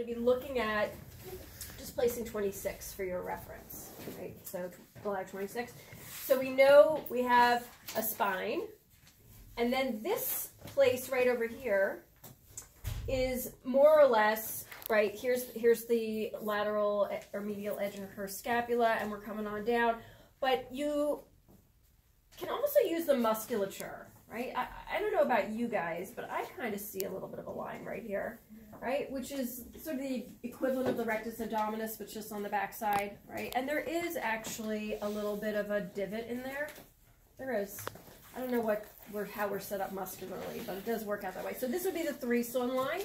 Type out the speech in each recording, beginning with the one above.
going to be looking at just placing 26 for your reference, right? So bladder 26. So we know we have a spine, and then this place right over here is more or less, right, here's the lateral or medial edge of her scapula, and we're coming on down. But you can also use the musculature, right? I don't know about you guys, but I kind of see a little bit of a line right here, right? Which is sort of the equivalent of the rectus abdominis, but just on the back side, right? And there is actually a little bit of a divot in there. There is. I don't know how we're set up muscularly, but it does work out that way. So this would be the 3 Sohn line,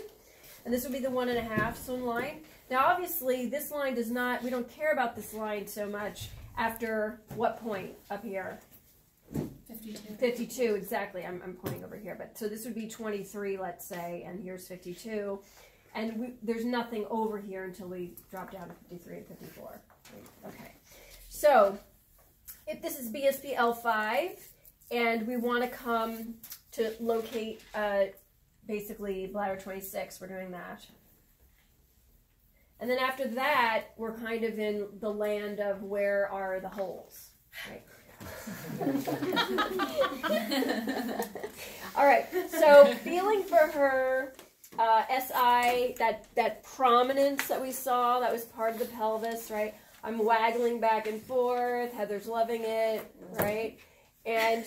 and this would be the 1.5 Sohn line. Now, obviously, this line does not, we don't care about this line so much after what point up here? 52. 52, exactly. I'm pointing over here. But so this would be 23, let's say, and here's 52. And there's nothing over here until we drop down to 53 and 54. Okay. So if this is BSP L5, and we want to come to locate basically bladder 26, we're doing that. And then after that, we're kind of in the land of where are the holes, right? All right, so feeling for her SI, that prominence that we saw, that was part of the pelvis, right? I'm waggling back and forth, Heather's loving it, right? And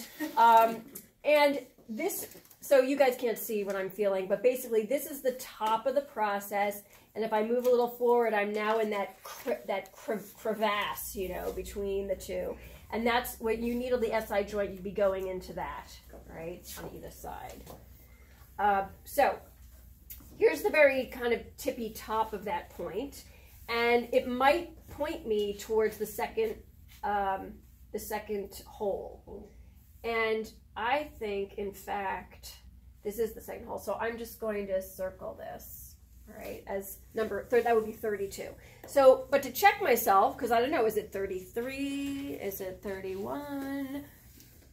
this, so you guys can't see what I'm feeling, but basically this is the top of the process. And if I move a little forward, I'm now in that crevasse, you know, between the two. And that's when you needle the SI joint, you'd be going into that, right, on either side. So here's the very kind of tippy top of that point. And it might point me towards the second hole. And I think, in fact, this is the second hole. So I'm just going to circle this, right, as number, that would be 32. So, but to check myself, because I don't know, is it 33? Is it 31?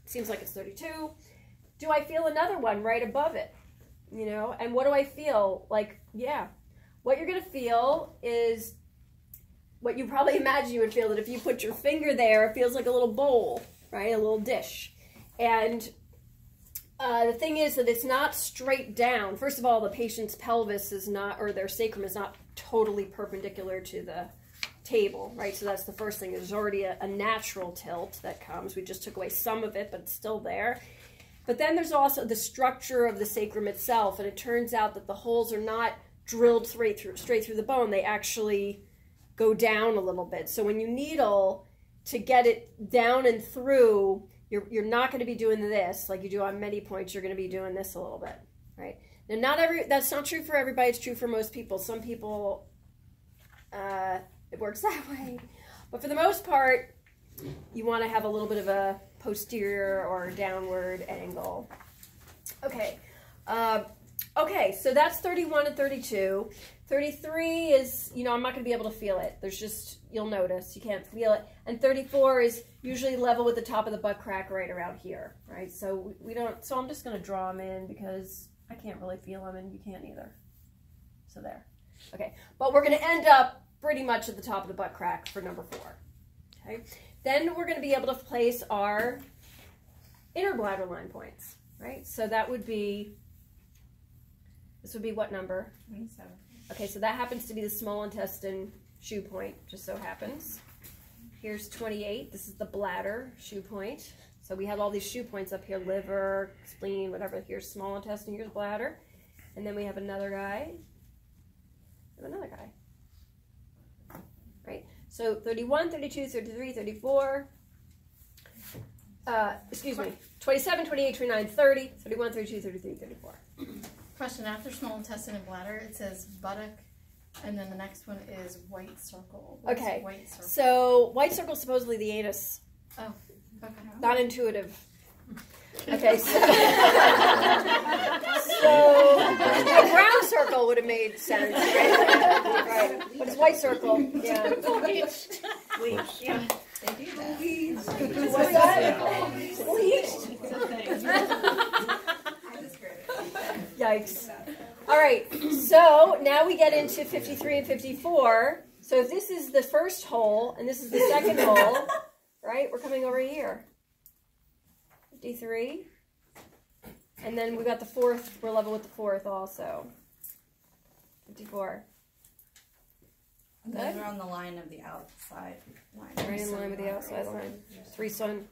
Seems like it's 32. Do I feel another one right above it? You know, and what do I feel? Like, yeah, what you're going to feel is what you probably imagine you would feel, that if you put your finger there, it feels like a little bowl, right? A little dish. And the thing is that it's not straight down. First of all, the patient's pelvis is not, or their sacrum is not totally perpendicular to the table, right? So that's the first thing. There's already a natural tilt that comes. We just took away some of it, but it's still there. But then there's also the structure of the sacrum itself, and it turns out that the holes are not drilled straight through the bone. They actually go down a little bit. So when you needle to get it down and through, you're not going to be doing this like you do on many points. You're going to be doing this a little bit, right? Now, that's not true for everybody. It's true for most people. Some people, it works that way. But for the most part, you want to have a little bit of a posterior or downward angle. Okay. Okay, so that's 31 and 32. 33 is, you know, I'm not going to be able to feel it. There's just, you'll notice, you can't feel it. And 34 is usually level with the top of the butt crack right around here, right? So we don't, so I'm just going to draw them in because I can't really feel them and you can't either. So there. Okay, but we're going to end up pretty much at the top of the butt crack for number 4. Okay, then we're going to be able to place our inner bladder line points, right? So that would be, this would be what number? 27. Okay, so that happens to be the small intestine shoe point, just so happens. Here's 28. This is the bladder shoe point. So we have all these shoe points up here, liver, spleen, whatever. Here's small intestine, here's bladder. And then we have another guy. We have another guy. Right? So 31, 32, 33, 34. Excuse me. 27, 28, 29, 30, 31, 32, 33, 34. Question, after small intestine and bladder, it says buttock, and then the next one is white circle. What's okay. White circle? So white circle is supposedly the anus. Oh, okay. Not intuitive. Okay, so a brown circle would have made sense, right? Right. But it's white circle. Yeah. Bleached. Bleached. Yeah. They do that. Bleached. What's that? Bleached. It's a thing. Yikes. All right, so now we get into 53 and 54. So if this is the first hole and this is the second hole, right? We're coming over here. 53. And then we got the fourth. We're level with the fourth also. 54. And those are on the line of the outside line. Right in line with the outside line. 3 sun.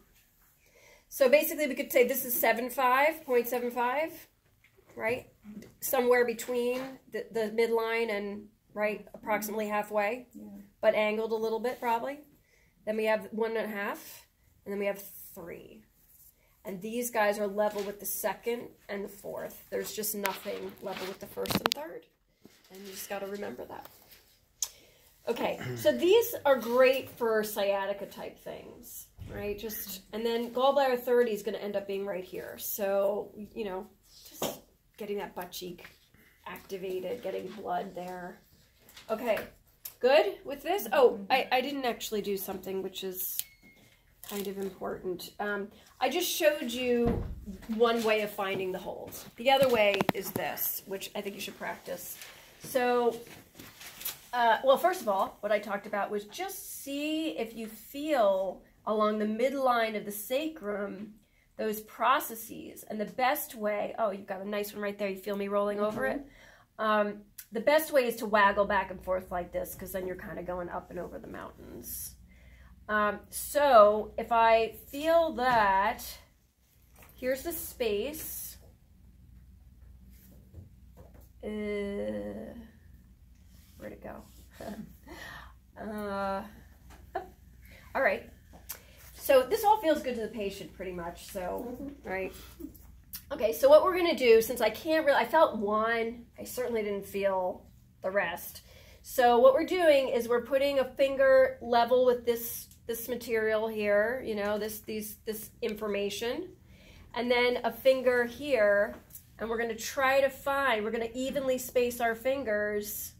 So basically we could say this is 75, 0.75, right? Somewhere between the midline and, right, approximately halfway, but angled a little bit probably. Then we have 1.5, and then we have 3. And these guys are level with the second and the fourth. There's just nothing level with the first and third. And you just got to remember that. Okay, so these are great for sciatica type things, right? And then gallbladder 30 is going to end up being right here. So, you know, just getting that butt cheek activated, getting blood there. Okay, good with this? Oh, I didn't actually do something which is kind of important. I just showed you one way of finding the holes. The other way is this, which I think you should practice. So, well, first of all, what I talked about was just see if you feel along the midline of the sacrum those processes. And the best way, oh, you've got a nice one right there. You feel me rolling over it? The best way is to waggle back and forth like this, because then you're kind of going up and over the mountains. So if I feel that, here's the space. Where'd it go? All right. So this all feels good to the patient pretty much. So, right. Okay, so what we're going to do, since I can't really, I felt one, I certainly didn't feel the rest. So what we're doing is we're putting a finger level with this material here, you know, this information, and then a finger here, and we're going to try to find, we're going to evenly space our fingers,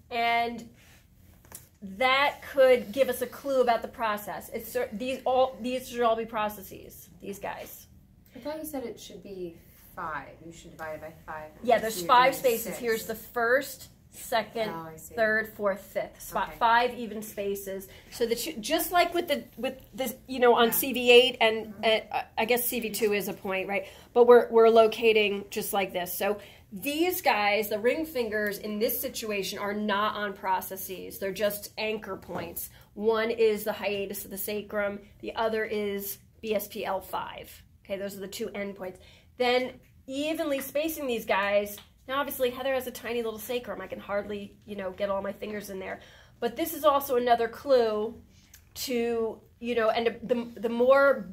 and that could give us a clue about the process. These should all be processes, these guys. I thought you said it should be 5. You should divide it by 5. Yeah, there's 5 spaces. 6. Here's the first, second, third, fourth, fifth. 5 even spaces. So that just like with this, you know, on CV8 and I guess CV2 is a point, right? But we're locating just like this. So these guys, the ring fingers in this situation, are not on processes. They're just anchor points. One is the hiatus of the sacrum. The other is BSPL5. Okay, those are the 2 endpoints. Then evenly spacing these guys. Now, obviously, Heather has a tiny little sacrum. I can hardly, you know, get all my fingers in there. But this is also another clue to, you know, and the more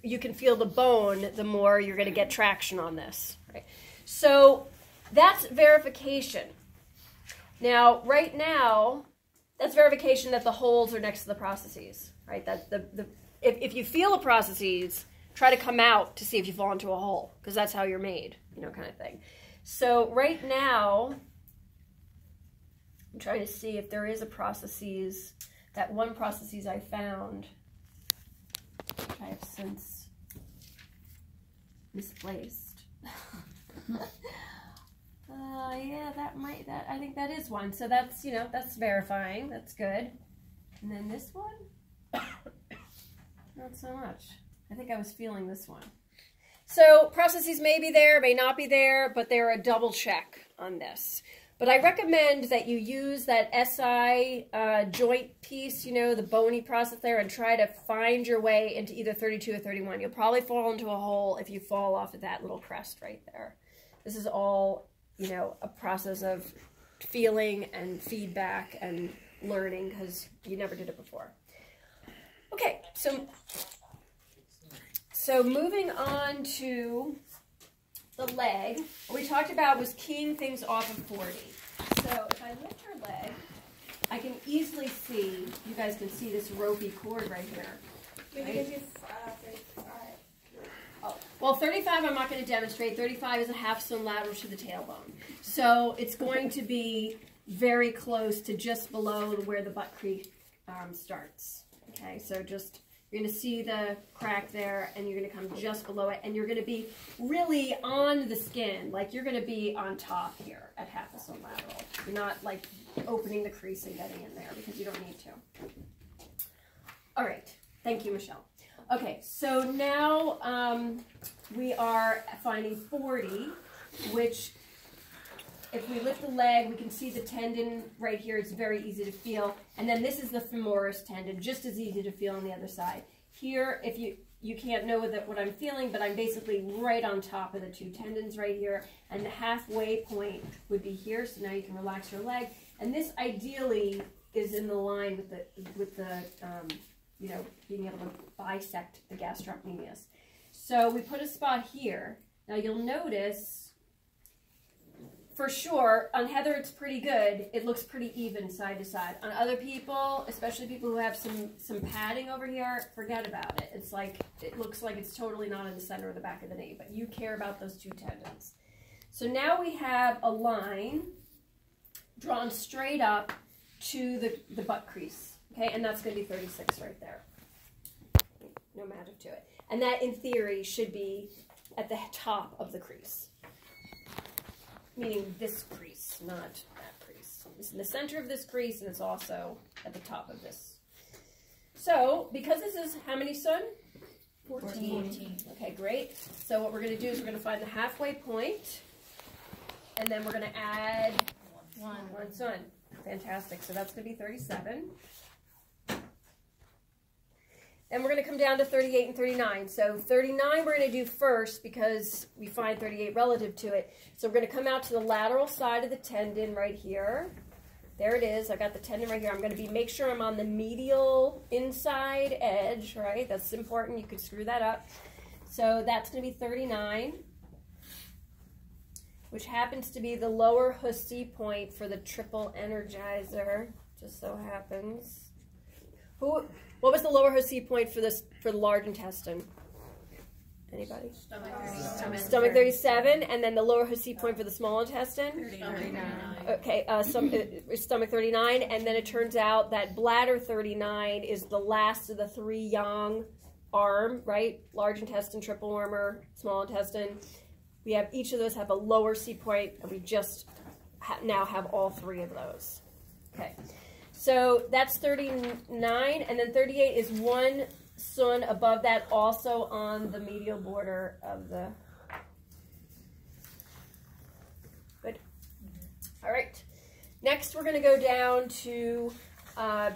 you can feel the bone, the more you're going to get traction on this. Right? So that's verification. Now, right now, that's verification that the holes are next to the processes. Right? That if you feel the processes, try to come out to see if you fall into a hole, because that's how you're made, you know, kind of thing. So right now, I'm trying to see if there is a processes, that one processes I found, which I have since misplaced. Yeah, I think that is one. So that's, you know, that's verifying, that's good. And then this one, not so much. I think I was feeling this one. So processes may be there, may not be there, but they're a double check on this. But I recommend that you use that SI joint piece, you know, the bony process there, and try to find your way into either 32 or 31. You'll probably fall into a hole if you fall off of that little crest right there. This is all, you know, a process of feeling and feedback and learning, because you never did it before. Okay, so moving on to the leg, what we talked about was keying things off of 40. So if I lift her leg, I can easily see, you guys can see this ropey cord right here. Right? Oh, well, 35 I'm not going to demonstrate. 35 is a half stone lateral to the tailbone. So it's going to be very close to just below where the butt crease starts. Okay, so just You're going to see the crack there, and you're going to come just below it, and you're going to be really on the skin, like you're going to be on top here at half a sun lateral. You're not like opening the crease and getting in there because you don't need to. All right, thank you, Michelle. Okay, so now we are finding 40, which if we lift the leg, we can see the tendon right here. It's very easy to feel. And then this is the femoris tendon, just as easy to feel on the other side. Here, if you can't know what I'm feeling, but I'm basically right on top of the two tendons right here. And the halfway point would be here, so now you can relax your leg. And this ideally is in the line with the you know, being able to bisect the gastrocnemius. So we put a spot here. Now you'll notice, for sure, on Heather it's pretty good. It looks pretty even side to side. On other people, especially people who have some padding over here, forget about it. It's like, it looks like it's totally not in the center of the back of the knee, but you care about those two tendons. So now we have a line drawn straight up to the butt crease. Okay, and that's going to be 36 right there. No magic to it. And that, in theory, should be at the top of the crease. Meaning this crease, not that crease. It's in the center of this crease, and it's also at the top of this. So, because this is how many sun? 14. Okay, great. So what we're going to do is we're going to find the halfway point, and then we're going to add one sun. Fantastic. So that's going to be 37. And we're going to come down to 38 and 39. So 39 we're going to do first because we find 38 relative to it. So we're going to come out to the lateral side of the tendon right here. There it is. I got the tendon right here. I'm going to make sure I'm on the medial inside edge, right? That's important. You could screw that up. So that's going to be 39, which happens to be the lower Hussey point for the triple energizer. Just so happens. What was the lower Hussey point for the large intestine? Anybody? Stomach 37, and then the lower Hussey point for the small intestine? 39. Okay, stomach 39, and then it turns out that bladder 39 is the last of the three yang arm, right? Large intestine, triple wormer, small intestine. We have each of those have a lower C point, and we just now have all three of those. Okay. So that's 39, and then 38 is one sun above that, also on the medial border of the... Good. All right. Next, we're going to go down to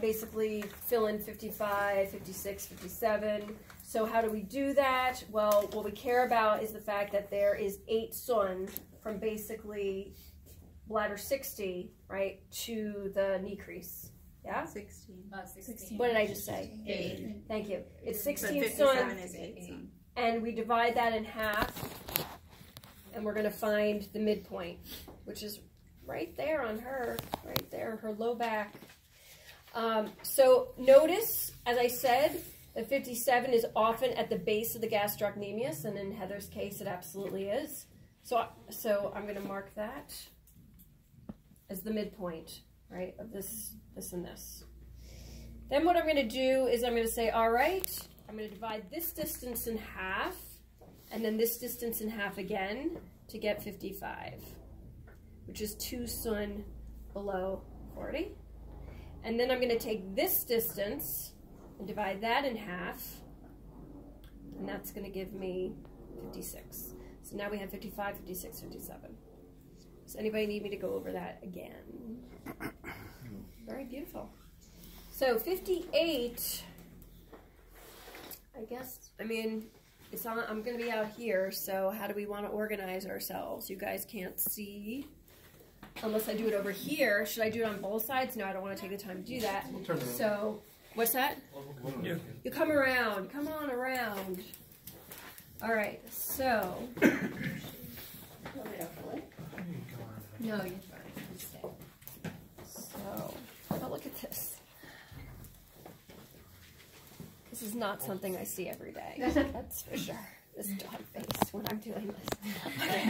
basically fill in 55, 56, 57. So how do we do that? Well, what we care about is the fact that there is 8 sun from basically bladder 60, right, to the knee crease. Yeah? 16. 16. What did I just say? 8. Thank you. It's 16 But 57 sun, is 8 sun. and we divide that in half, and we're going to find the midpoint, which is right there on her, right there, her low back. So notice, as I said, that 57 is often at the base of the gastrocnemius, and in Heather's case, it absolutely is. So I'm going to mark that as the midpoint, right, of this and this. Then what I'm going to do is I'm going to say, all right, I'm going to divide this distance in half, and then this distance in half again to get 55, which is 2 sun below 40. And then I'm going to take this distance and divide that in half, and that's going to give me 56. So now we have 55, 56, 57. Does anybody need me to go over that again? Very beautiful. So 58, I guess, I mean, it's on, I'm going to be out here, so how do we want to organize ourselves? You guys can't see unless I do it over here. Should I do it on both sides? No, I don't want to take the time to do that. We'll turn around. So, what's that? Yeah. You come around. Come on around. All right, so. No, you're fine. You stay. So, oh, look at this. This is not something I see every day. That's for sure. This dog face when I'm doing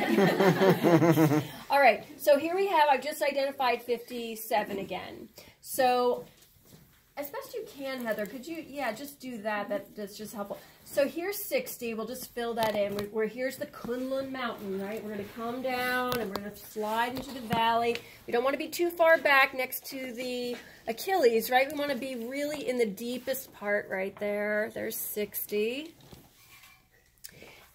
this. All right, so here we have, I've just identified 57 again. So as best you can, Heather, could you, yeah, just do that. That's just helpful. So here's 60. We'll just fill that in. Here's the Kunlun Mountain, right? We're going to come down and we're going to slide into the valley. We don't want to be too far back next to the Achilles, right? We want to be really in the deepest part right there. There's 60.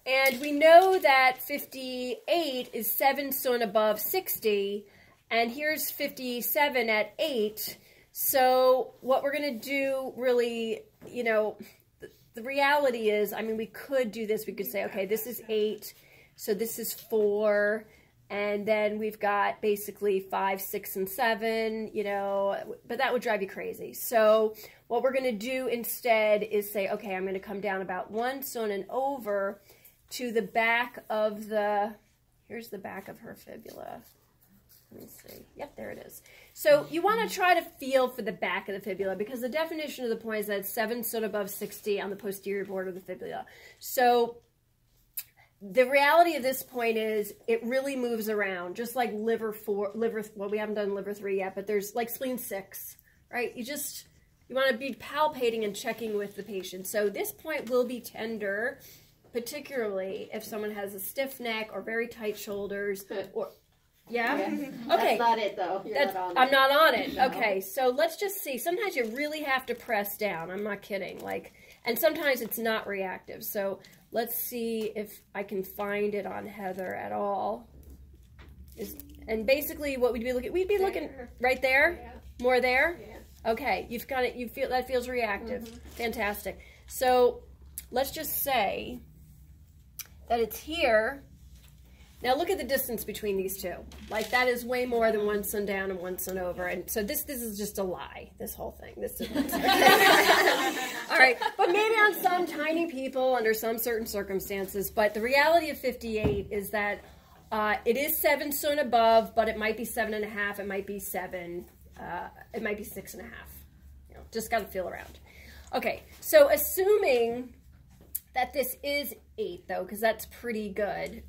And we know that 58 is 7 sun above 60. And here's 57 at 8. So what we're going to do really, you know, the reality is, I mean, we could do this. We could say, okay, this is 8. So this is 4. And then we've got basically 5, 6, and 7, you know, but that would drive you crazy. So what we're going to do instead is say, okay, I'm going to come down about 1 sun and over to the back of the, here's the back of her fibula. Let me see. Yep, there it is. So you want to try to feel for the back of the fibula because the definition of the point is that it's 7 sun above 60 on the posterior border of the fibula. So the reality of this point is it really moves around, just like liver, well, we haven't done liver 3 yet, but there's like spleen 6, right? You want to be palpating and checking with the patient. So this point will be tender, particularly if someone has a stiff neck or very tight shoulders or... Yeah? Okay. That's not it, though. I'm not on it. No. Okay, so let's just see. Sometimes you really have to press down. I'm not kidding. And sometimes it's not reactive. So let's see if I can find it on Heather at all. And basically what we'd be looking right there? Yeah. More there? Yeah. Okay, you've got it. You feel that feels reactive. Fantastic. So let's just say that it's here. Now look at the distance between these two. Like that is way more than 1 sun down and 1 sun over. And so this is just a lie, this whole thing. This is all right, but maybe on some tiny people under some certain circumstances. But the reality of 58 is that it is 7 sun above, but it might be 7.5, it might be 7, it might be 6.5. You know, just got to feel around. Okay, so assuming that this is 8 though, because that's pretty good.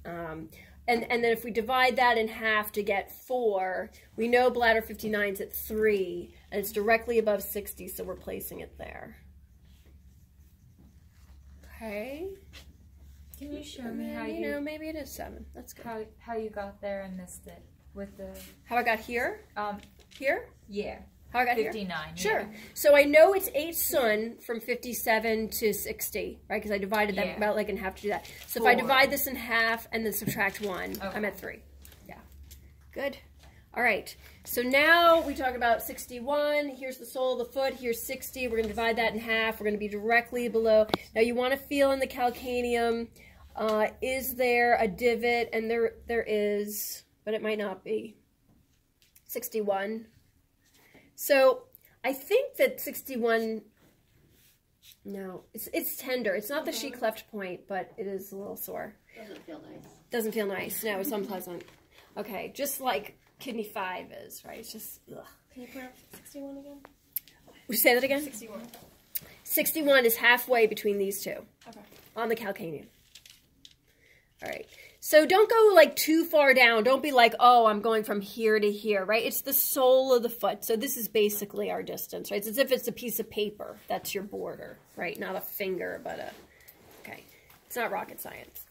And then if we divide that in half to get 4, we know bladder 59 is at 3, and it's directly above 60, so we're placing it there. Okay. Can you show me how you know, maybe it is 7. That's good. How you got there and missed it with the... How I got here? Here? Yeah. How I got 59. Here? Sure. Yeah. So I know it's 8 sun from 57 to 60, right? Because I divided that about like in half to do that. So 4. If I divide this in half and then subtract 1, okay. I'm at 3. Yeah. Good. All right. So now we talk about 61. Here's the sole of the foot. Here's 60. We're going to divide that in half. We're going to be directly below. Now you want to feel in the calcaneum. Is there a divot? And there is, but it might not be. 61. So I think that 61, no, it's tender. It's not the sheet cleft point, but it is a little sore. Doesn't feel nice. Doesn't feel nice. No, it's unpleasant. Okay, just like kidney 5 is, right? It's just, ugh. Can you put up 61 again? Would you say that again? 61. 61 is halfway between these two. Okay. On the calcaneum. All right. So don't go like too far down. Don't be like, oh, I'm going from here to here, right? It's the sole of the foot. So this is basically our distance, right? It's as if it's a piece of paper. That's your border, right? Not a finger, but a, okay. It's not rocket science.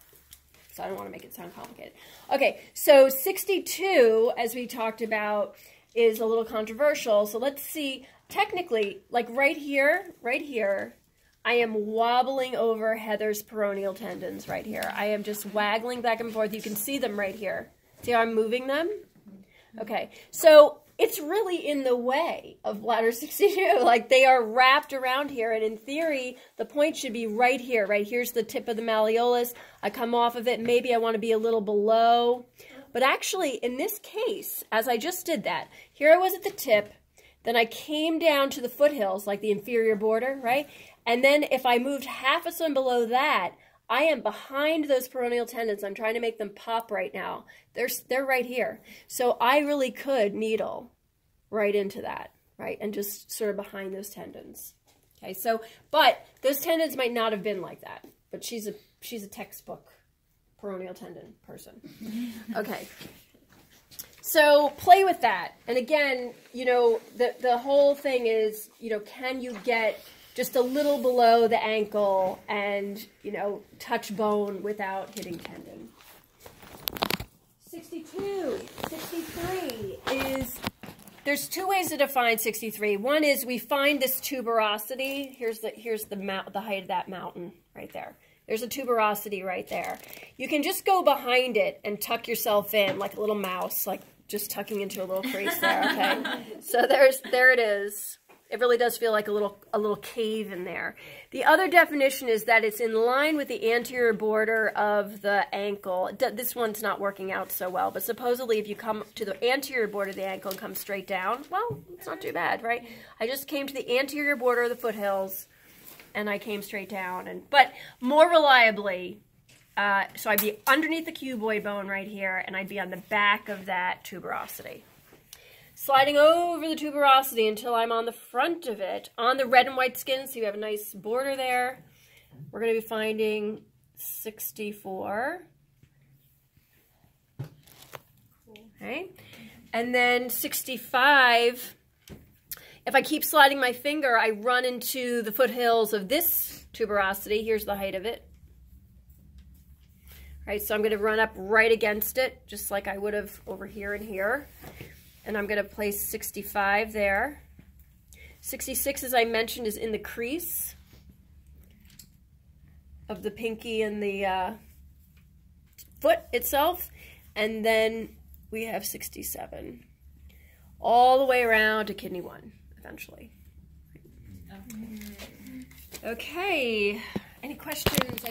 So I don't want to make it sound complicated. Okay, so 62, as we talked about, is a little controversial. So let's see, technically, like right here, I am wobbling over Heather's peroneal tendons right here. I am just waggling back and forth. You can see them right here. See how I'm moving them? Okay, so it's really in the way of bladder 62. Like they are wrapped around here, and in theory, the point should be right here. Right here's the tip of the malleolus. I come off of it. Maybe I want to be a little below. But actually, in this case, as I just did that, here I was at the tip. Then I came down to the foothills, like the inferior border, right? And then if I moved half a sun below that, I am behind those peroneal tendons. I'm trying to make them pop right now. They're right here. So I really could needle right into that, right? And just sort of behind those tendons. Okay, so, but those tendons might not have been like that. But she's a textbook peroneal tendon person. Okay. So play with that. And again, you know, the whole thing is, you know, can you get just a little below the ankle and, you know, touch bone without hitting tendon. 62, 63 is, there's two ways to define 63. One is we find this tuberosity. Here's the height of that mountain right there. There's a tuberosity right there. You can just go behind it and tuck yourself in like a little mouse, like just tucking into a little crease there, okay? So there it is. It really does feel like a little cave in there. The other definition is that it's in line with the anterior border of the ankle. This one's not working out so well, but supposedly if you come to the anterior border of the ankle and come straight down, well, it's not too bad, right? I just came to the anterior border of the foothills, and I came straight down. But more reliably, so I'd be underneath the cuboid bone right here, and I'd be on the back of that tuberosity. Sliding over the tuberosity until I'm on the front of it, on the red and white skin, so you have a nice border there. We're going to be finding 64. Okay. And then 65, if I keep sliding my finger, I run into the foothills of this tuberosity. Here's the height of it. Right, so I'm going to run up right against it, just like I would have over here and here. And I'm going to place 65 there. 66, as I mentioned, is in the crease of the pinky and the foot itself. And then we have 67. All the way around to kidney 1, eventually. Okay. Any questions?